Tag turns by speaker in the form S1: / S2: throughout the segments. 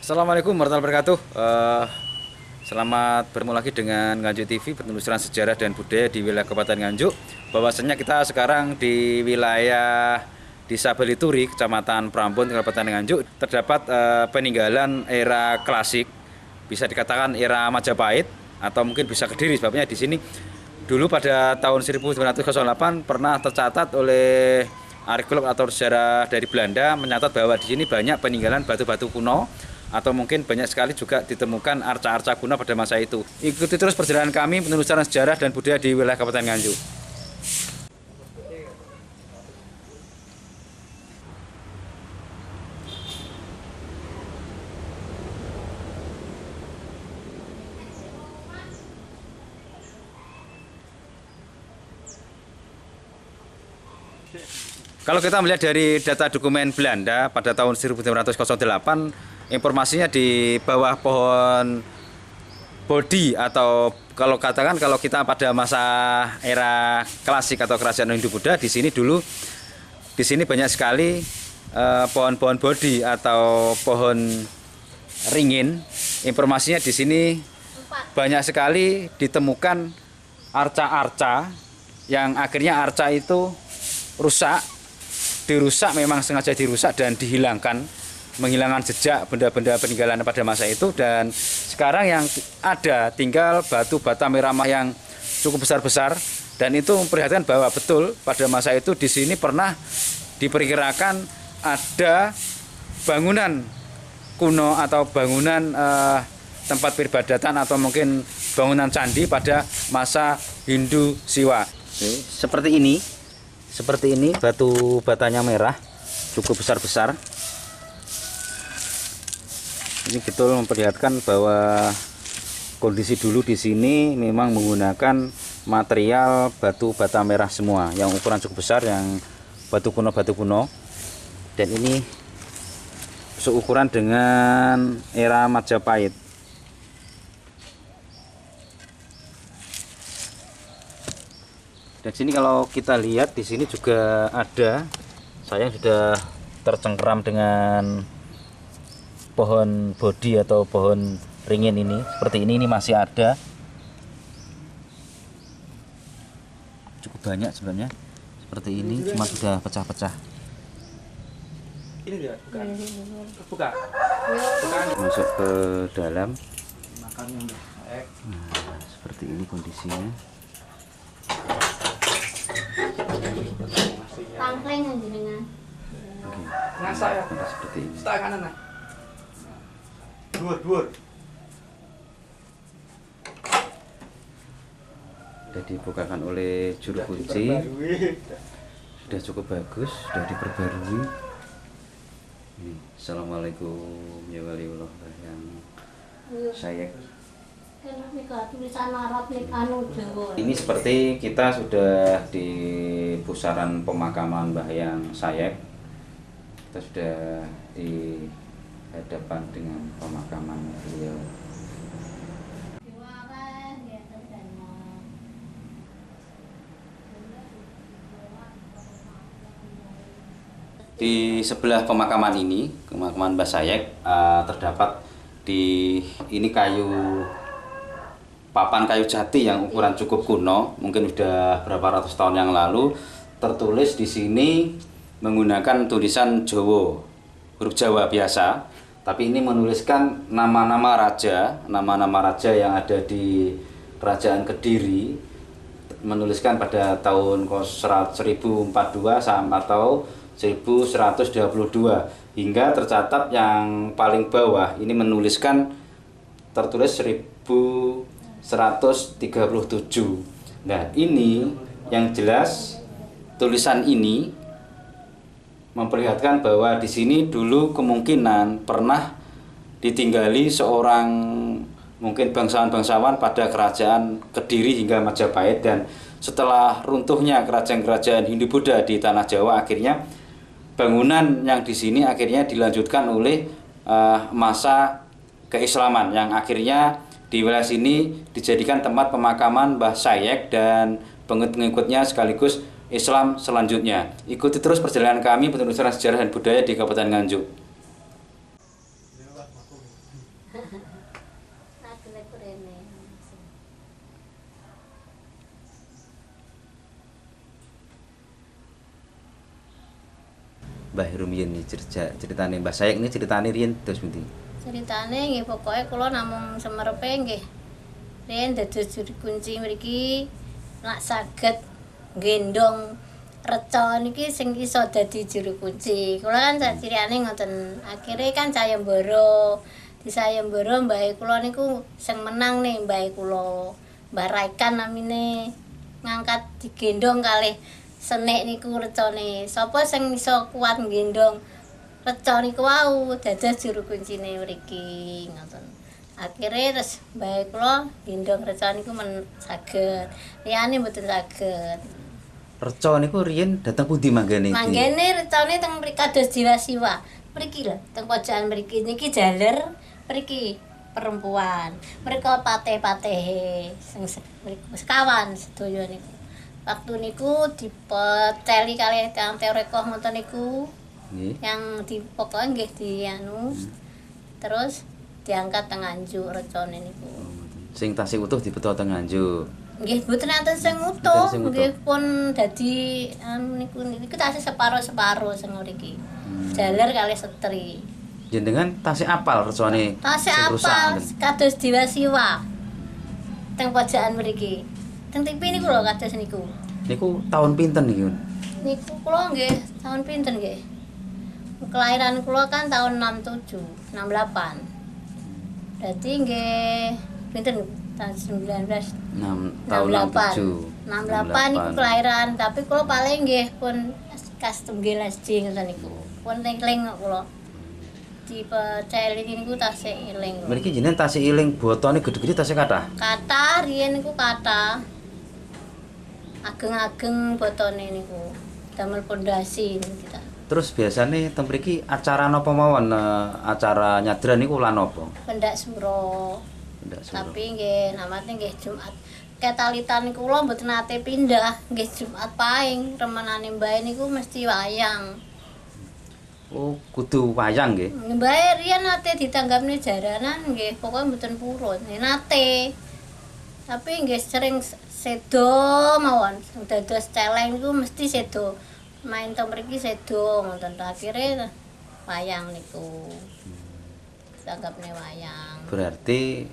S1: Assalamualaikum warahmatullahi wabarakatuh. Selamat bertemu lagi dengan Nganjuk TV, penelusuran sejarah dan budaya di wilayah Kabupaten Nganjuk. Bahwasanya kita sekarang di wilayah Desa Balituri, Kecamatan Prambon, Kabupaten Nganjuk, terdapat peninggalan era klasik, bisa dikatakan era Majapahit atau mungkin bisa Kediri. Sebabnya di sini dulu pada tahun 1908 pernah tercatat oleh arkeolog atau sejarah dari Belanda mencatat bahwa di sini banyak peninggalan batu-batu kuno atau mungkin banyak sekali juga ditemukan arca-arca kuno pada masa itu. Ikuti terus perjalanan kami penelusuran sejarah dan budaya di wilayah Kabupaten Nganjuk. Kalau kita melihat dari data dokumen Belanda pada tahun 1908, informasinya di bawah pohon Bodi, atau kalau katakan kalau kita pada masa era klasik atau kerajaan Hindu-Buddha, di sini dulu banyak sekali pohon-pohon Bodi atau pohon ringin. Informasinya di sini banyak sekali ditemukan arca-arca yang akhirnya arca itu dirusak, memang sengaja dirusak dan dihilangkan, menghilangkan jejak benda-benda peninggalan pada masa itu. Dan sekarang yang ada tinggal batu bata meramah yang cukup besar-besar, dan itu memperlihatkan bahwa betul pada masa itu di sini pernah diperkirakan ada bangunan kuno atau bangunan tempat peribadatan atau mungkin bangunan candi pada masa Hindu Siwa. Seperti ini batu batanya merah, cukup besar-besar. Ini betul memperlihatkan bahwa kondisi dulu di sini memang menggunakan material batu bata merah semua, yang ukuran cukup besar, yang batu kuno. Dan ini seukuran dengan era Majapahit. Dan sini kalau kita lihat di sini juga ada, saya sudah tercengkeram dengan pohon bodi atau pohon ringin ini. Seperti ini masih ada. Cukup banyak sebenarnya. Seperti ini, cuma sudah pecah-pecah.
S2: Ini dia, buka.
S1: Masuk ke dalam.
S2: Nah,
S1: seperti ini kondisinya.
S3: Tangkleng jenengan.
S2: Ngasah ya.
S1: Seperti ini.
S2: Setengah kanan nah. Dhuwur.
S1: Sudah dibukakan oleh juru kunci. Sudah cukup bagus, sudah diperbarui. Ini, Assalamualaikum ya waliullah yang saya.
S3: Tulisan Arab anu Jawa.
S1: Ini seperti kita sudah di pusaran pemakaman Mbah Yang Sayek. Kita sudah di hadapan dengan pemakaman beliau. Di sebelah pemakaman ini, pemakaman Mbah Sayek, terdapat ini papan kayu jati yang ukuran cukup kuno, mungkin sudah berapa ratus tahun yang lalu. Tertulis di sini menggunakan tulisan Jawa, huruf Jawa biasa, tapi ini menuliskan nama-nama raja yang ada di Kerajaan Kediri, menuliskan pada tahun 1042 atau 1122, hingga tercatat yang paling bawah ini menuliskan tertulis 1137. Nah, ini yang jelas tulisan ini memperlihatkan bahwa di sini dulu kemungkinan pernah ditinggali seorang mungkin bangsawan-bangsawan pada kerajaan Kediri hingga Majapahit. Dan setelah runtuhnya kerajaan-kerajaan Hindu-Buddha di tanah Jawa, akhirnya bangunan yang di sini akhirnya dilanjutkan oleh masa keislaman, yang akhirnya di wilayah sini dijadikan tempat pemakaman Mbah Sayek dan pengikut-pengikutnya, sekaligus Islam selanjutnya. Ikuti terus perjalanan kami penelusuran sejarah dan budaya di Kabupaten Nganjuk. Mbah Rumiyin ini ceritane Mbah Sayek ini ceritane riyen terus pundi?
S3: Ceritane nggih pokoke kula namung semerepe nggih. Riyen dados juru kunci mriki nek saged nggendong reca niki sing iso dadi juru kunci. Kula kan caciriane ngoten. Akhire kan sayembara. Di sayembara mbahe kula niku sing menang nih mbahe kula. Mbah Raikan namine ngangkat digendong kalih senek niku recane. Sapa sing iso kuat nggendong reca niku wau dados juru kuncine mriki ngoten. Akhire terus mbahe kula gendong reca niku saged. Liyane mboten saged.
S1: Reca niku riyen dateng pundi manggane?
S3: Manggane recane teng mriki kados Jiwa Siwa. Mriki lho, teng pojokan mriki niki jaler mriki perempuan. Mereka pateh-pateh sing sekawan sedaya niku. Waktu niku dipeceli kalih tiyang Terekoh ngoten niku.
S1: Nggih.
S3: Yang pokoknya nggih dianu. Terus diangkat teng Nganjuk recane niku.
S1: Sing tasih utuh dibeto teng Nganjuk.
S3: Nggih mboten enten sing utuh, nggih pun dadi niku tasih separo-separo sing mriki. Jaler kalih setri.
S1: Jenengan tasih apal recane?
S3: Tasih apal kados Jiwa Siwa. Teng pojokan mriki. Teng TV niku lho kados niku.
S1: Niku tahun pinten niku?
S3: Niku kula nggih tahun pinten nggih? Kelahiran kula kan tahun 67, 68. Dadi nggih pinten tahun
S1: 1968.
S3: 68 niku kelahiran, tapi kula paling nggih pun kas tunggil SD ngoten niku. Pun eling kula. Dipeceli niku tasih eling.
S1: Mriki jenengan tasih eling botone gedhe-gedhe tasih kathah.
S3: Kathah riyen niku kathah. Ageng-ageng botone niku. Damel pondasi niku kita.
S1: Terus biasane teng mriki acara napa mawon? Acara nyadran niku lan napa?
S3: Pendak Suro.
S1: Pendak Suro.
S3: Tapi nggih namate nggih Jumat. Ketalitan kula mboten nate pindah, nggih Jumat paing. Remenane mbae niku mesti wayang.
S1: Oh, kudu wayang nggih.
S3: Mbae riyen nate ditanggapne jaranan nggih, pokoke mboten purun. Nate. Tapi nggih sering sedo mawon. Dados celeng niku mesti sedo. Main teng mriki sedo ngoten. Akhire wayang niku. Ditanggapne wayang.
S1: Berarti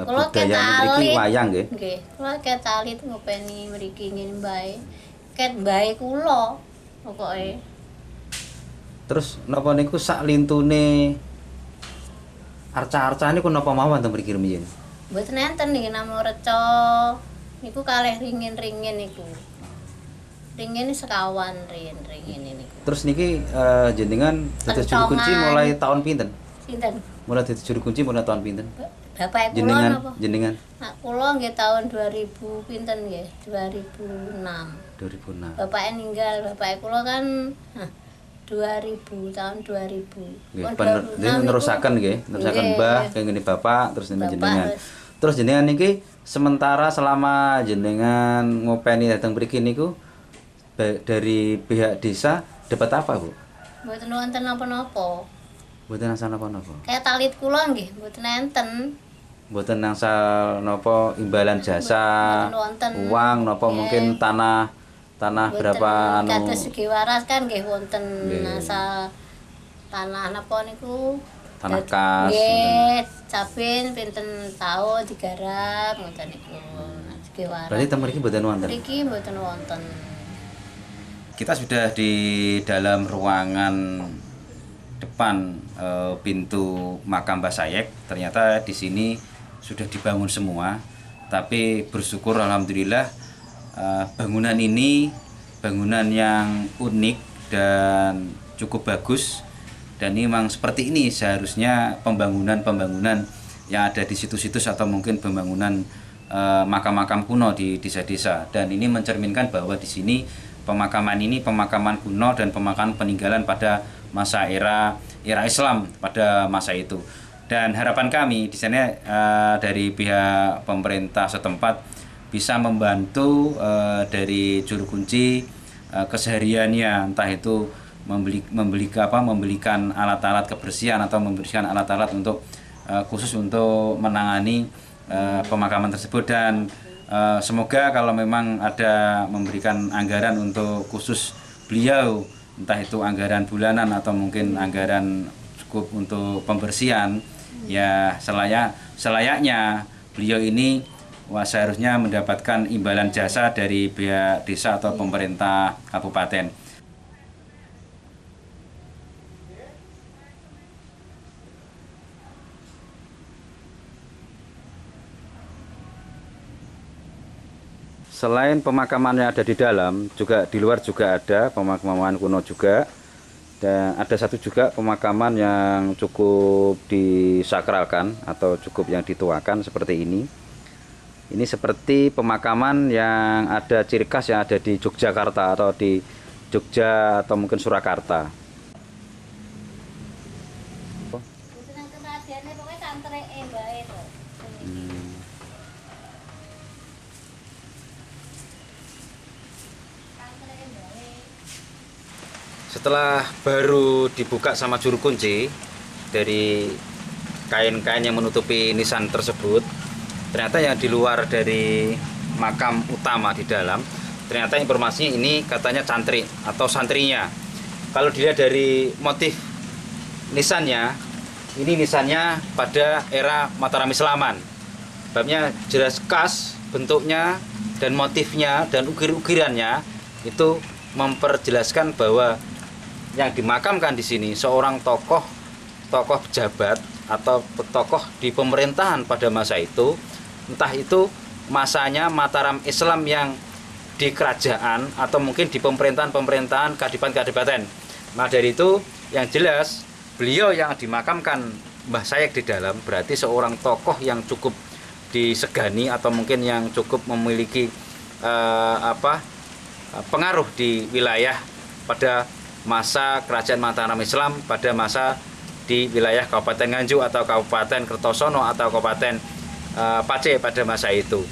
S3: Kula
S1: budaya mriki wayang nggih.
S3: Nggih, kula ketalit ngopeni mriki ngene mbae. Ket mbae kula pokoke.
S1: Terus napa niku sak lintune arca-arca niku napa mawon teng mriki rumiyin?
S3: Mboten enten niki namung reca. Niku kalih ringin-ringin niku. Ringin sekawan ringin niku.
S1: Terus niki jenengan dados juru kunci mulai tahun pinten?
S3: Sinten?
S1: Mulai dados juru kunci mulai tahun pinten?
S3: Bapak kula
S1: Jenengan,
S3: napa?
S1: jenengan
S3: Nak kula nggih tahun 2000 pinten nggih? 2006.
S1: 2006.
S3: Bapaknya ninggal, bapak kula kan 2000 tahun 2000.
S1: Nggih, nerusaken nggih, nerusaken Mbah kengene Bapak terus jenengan. Terus jenengan niki sementara selama jenengan ngopeni dateng mriki niku dari pihak desa dapat apa, Bu?
S3: Mboten wonten napa-napa.
S1: Mboten asal napa-napa.
S3: Kayak talit kula nggih mboten enten.
S1: Mboten asal napa imbalan jasa,
S3: Mboten wonten.
S1: uang napa mungkin tanah berapa anu.
S3: Kados segi waras kan nggih wonten
S1: Nggih.
S3: asal tanah napa niku?
S1: Tanah kas.
S3: Nggih, cabin pinten taun digarap ngoten niku. Segi waras.
S1: Berarti teng mriki mboten wonten.
S3: Mriki mboten wonten.
S1: Kita sudah di dalam ruangan depan pintu makam Mbah Sayek. Ternyata di sini sudah dibangun semua. Tapi bersyukur alhamdulillah bangunan ini bangunan yang unik dan cukup bagus. Dan ini memang seperti ini seharusnya pembangunan yang ada di situs-situs atau mungkin pembangunan makam-makam kuno di desa-desa. Dan ini mencerminkan bahwa di sini pemakaman ini pemakaman kuno dan pemakaman peninggalan pada masa era Islam pada masa itu. Dan harapan kami di sana dari pihak pemerintah setempat bisa membantu dari juru kunci kesehariannya, entah itu membelikan alat-alat kebersihan atau memberikan alat-alat untuk khusus untuk menangani pemakaman tersebut. Dan semoga kalau memang ada memberikan anggaran untuk khusus beliau, entah itu anggaran bulanan atau mungkin anggaran cukup untuk pembersihan, ya selayaknya beliau ini seharusnya mendapatkan imbalan jasa dari pihak desa atau pemerintah kabupaten. Selain pemakaman yang ada di dalam, juga di luar juga ada pemakaman kuno juga. Dan ada satu juga pemakaman yang cukup disakralkan atau cukup yang dituakan seperti ini. Ini seperti pemakaman yang ada ciri khas yang ada di Yogyakarta atau di Jogja atau mungkin Surakarta. Setelah baru dibuka sama juru kunci dari kain-kain yang menutupi nisan tersebut, ternyata yang di luar dari makam utama di dalam, ternyata informasinya ini katanya cantrik atau santrinya. Kalau dilihat dari motif nisannya, ini nisannya pada era Mataram Islaman. Babnya jelas khas bentuknya dan motifnya dan ukir-ukirannya itu memperjelaskan bahwa yang dimakamkan di sini seorang tokoh pejabat atau tokoh di pemerintahan pada masa itu, entah itu masanya Mataram Islam yang di kerajaan atau mungkin di pemerintahan kadipaten. Nah, dari itu yang jelas beliau yang dimakamkan Mbah Sayek di dalam berarti seorang tokoh yang cukup disegani atau mungkin yang cukup memiliki pengaruh di wilayah pada masa kerajaan Mataram Islam, pada masa di wilayah Kabupaten Nganjuk atau Kabupaten Kertosono atau Kabupaten Pacé pada masa itu.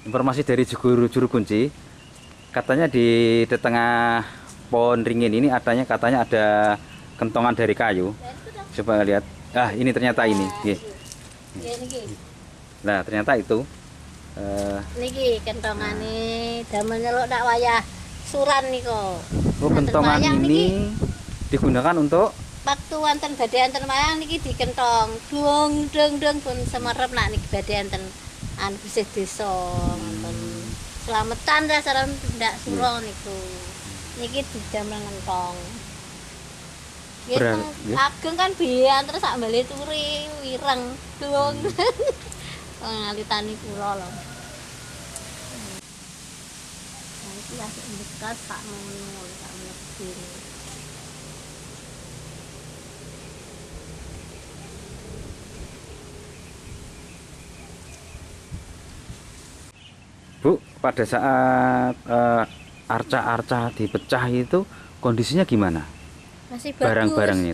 S1: Informasi dari juru kunci, katanya di tengah pohon ringin ini katanya ada kentongan dari kayu. Coba lihat. Ah, ini ternyata ini. Nah, ternyata itu
S3: niki kentongane damel nyeluk dak wayah suran niku.
S1: Oh, kentongan ini digunakan untuk
S3: waktu wonten badhe enten wayang niki dikentong. Dung pun semerep nak niki badhe enten bisih desa ngoten. Slametan ta sareng ndak sura niku. Niki didamel ngentong. Ageng kan biyen terus sak mbale turi wireng dung. Ngalitani kula lho. Iki asik bekas sak ngono sak mlebur.
S1: Bu, pada saat arca-arca dipecah itu kondisinya gimana?
S3: Masih bagus,
S1: barang-barangnya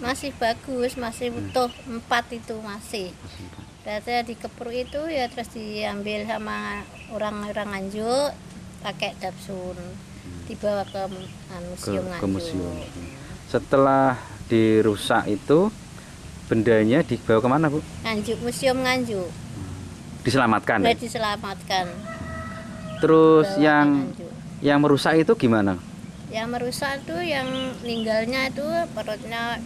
S3: masih utuh 4 itu masih. Biasanya dikepruk itu ya terus diambil sama orang-orang Nganjuk pakai dapsun, dibawa ke museum Nganjuk.
S1: Ke museum. Setelah dirusak itu bendanya dibawa kemana, Bu?
S3: Nganjuk, museum Nganjuk.
S1: Diselamatkan.
S3: Sudah diselamatkan.
S1: Terus yang merusak itu gimana?
S3: Yang merusak itu yang meninggalnya itu perutnya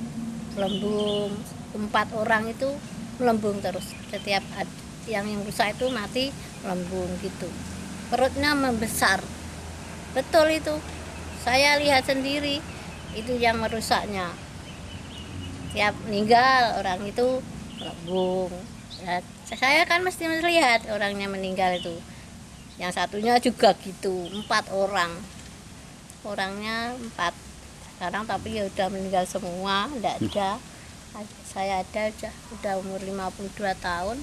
S3: melembung, 4 orang itu melembung terus. Setiap yang rusak itu mati melembung gitu. Perutnya membesar. Betul itu. Saya lihat sendiri itu yang merusaknya. Tiap meninggal orang itu melembung. Ya, saya kan mesti melihat orangnya meninggal itu. Yang satunya juga gitu, 4 orang. Orangnya 4 sekarang tapi ya udah meninggal semua, enggak ada. Saya ada udah umur 52 tahun.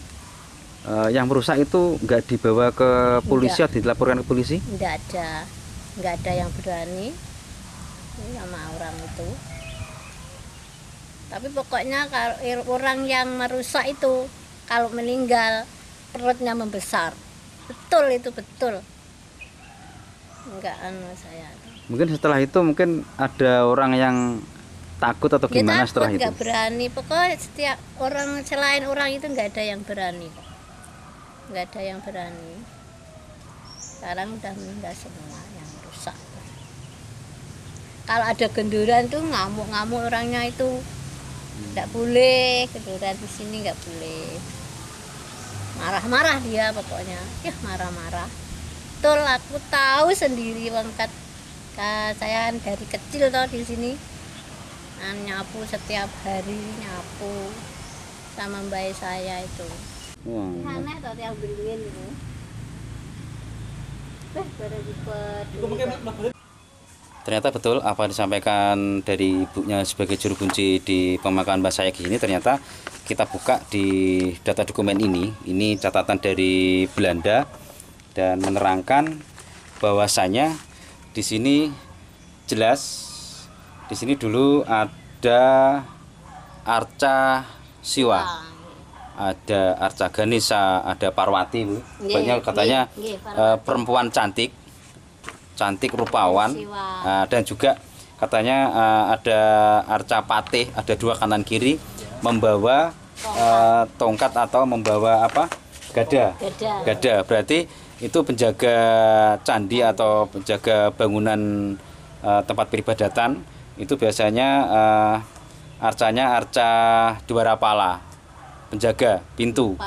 S1: Yang merusak itu enggak dibawa ke polisi atau dilaporkan ke polisi?
S3: Enggak ada yang berani sama orang itu. Tapi pokoknya kalau orang yang merusak itu kalau meninggal perutnya membesar. Betul itu betul. Enggak saya.
S1: Mungkin setelah itu mungkin ada orang yang takut atau
S3: Ya,
S1: gimana
S3: takut,
S1: setelah itu?
S3: nggak berani. Pokoknya setiap orang selain orang itu nggak ada yang berani kok. Nggak ada yang berani. Sekarang udah meninggal semua yang rusak. Kalau ada genduran tuh ngamuk-ngamuk orangnya itu. Nggak boleh genduran di sini, nggak boleh. Marah-marah dia pokoknya. Ya marah-marah. Betul, aku tahu sendiri wangkat. Saya dari kecil toh di sini. Nyapu setiap hari, nyapu sama mbak saya itu.
S1: Wah.
S3: Aneh toh yang beliin itu. Baru
S1: Ternyata betul apa yang disampaikan dari ibunya sebagai juru kunci di pemakaman Mbah Sayek ini. Ternyata kita buka di data dokumen ini catatan dari Belanda dan menerangkan bahwasanya di sini jelas di sini dulu ada Arca Siwa, ada Arca Ganesha, ada Parwati, Bu. Banyak katanya perempuan cantik rupawan. Dan juga katanya ada Arca Patih, ada dua kanan kiri membawa tongkat atau membawa apa? Gada. Berarti itu penjaga candi atau penjaga bangunan tempat peribadatan. Itu biasanya arcanya arca Dwarapala, penjaga pintu.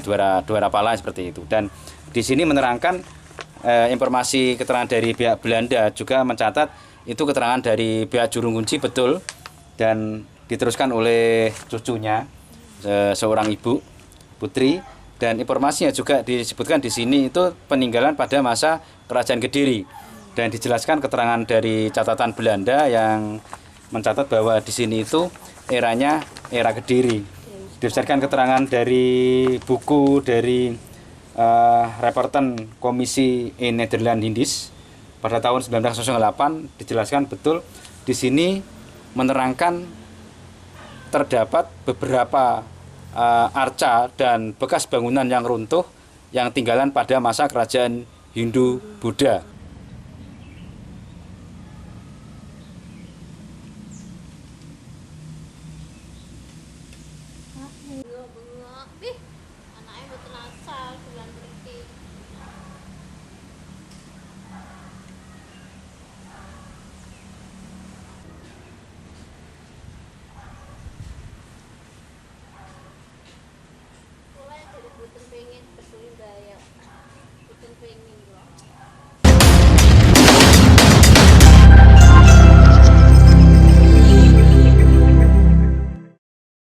S1: Dwarapala seperti itu. Dan di sini menerangkan informasi keterangan dari pihak Belanda juga mencatat itu keterangan dari pihak juru kunci betul dan diteruskan oleh cucunya seorang ibu putri, dan informasinya juga disebutkan di sini itu peninggalan pada masa Kerajaan Kediri, dan dijelaskan keterangan dari catatan Belanda yang mencatat bahwa di sini itu eranya era Kediri. Berdasarkan keterangan dari buku dari Reporten Komisi in Nederland Indies pada tahun 1908 dijelaskan betul di sini menerangkan terdapat beberapa arca dan bekas bangunan yang runtuh yang tinggalan pada masa kerajaan Hindu Buddha.